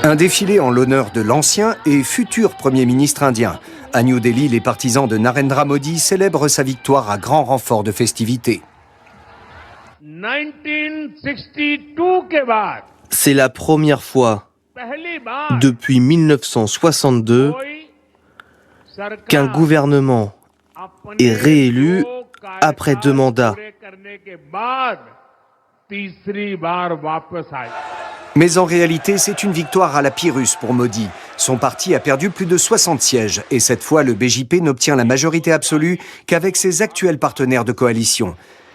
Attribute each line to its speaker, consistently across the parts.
Speaker 1: Un défilé en l'honneur de l'ancien et futur Premier ministre indien. À New Delhi, les partisans de Narendra Modi célèbrent sa victoire à grand renfort de festivités.
Speaker 2: C'est la première fois depuis 1962 qu'un gouvernement est réélu après 2 mandats.
Speaker 1: Mais en réalité, c'est une victoire à la Pyrrhus pour Modi. Son parti a perdu plus de 60 sièges et cette fois, le BJP n'obtient la majorité absolue qu'avec ses actuels partenaires de coalition.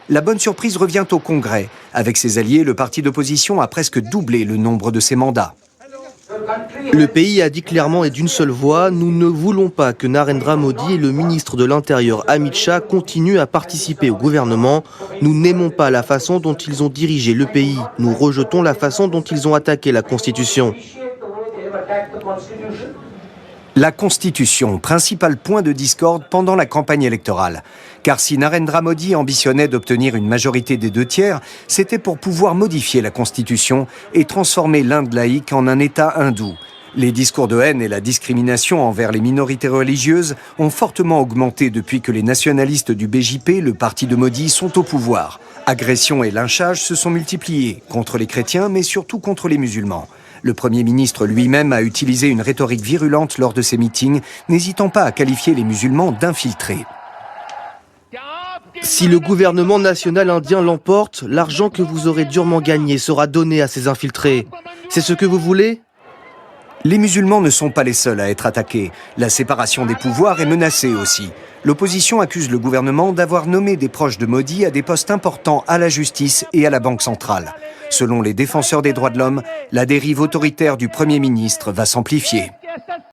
Speaker 1: La bonne surprise revient au Congrès. Avec ses alliés, le parti d'opposition a presque doublé le nombre de ses mandats.
Speaker 2: Le pays a dit clairement et d'une seule voix, nous ne voulons pas que Narendra Modi et le ministre de l'Intérieur Amit Shah continuent à participer au gouvernement. Nous n'aimons pas la façon dont ils ont dirigé le pays. Nous rejetons la façon dont ils ont attaqué la Constitution.
Speaker 1: La Constitution, principal point de discorde pendant la campagne électorale. Car si Narendra Modi ambitionnait d'obtenir une majorité des 2 tiers, c'était pour pouvoir modifier la Constitution et transformer l'Inde laïque en un État hindou. Les discours de haine et la discrimination envers les minorités religieuses ont fortement augmenté depuis que les nationalistes du BJP, le parti de Modi, sont au pouvoir. Agressions et lynchages se sont multipliés, contre les chrétiens mais surtout contre les musulmans. Le Premier ministre lui-même a utilisé une rhétorique virulente lors de ses meetings, n'hésitant pas à qualifier les musulmans d'infiltrés.
Speaker 2: Si le gouvernement national indien l'emporte, l'argent que vous aurez durement gagné sera donné à ces infiltrés. C'est ce que vous voulez ?
Speaker 1: Les musulmans ne sont pas les seuls à être attaqués. La séparation des pouvoirs est menacée aussi. L'opposition accuse le gouvernement d'avoir nommé des proches de Modi à des postes importants à la justice et à la Banque centrale. Selon les défenseurs des droits de l'homme, la dérive autoritaire du Premier ministre va s'amplifier.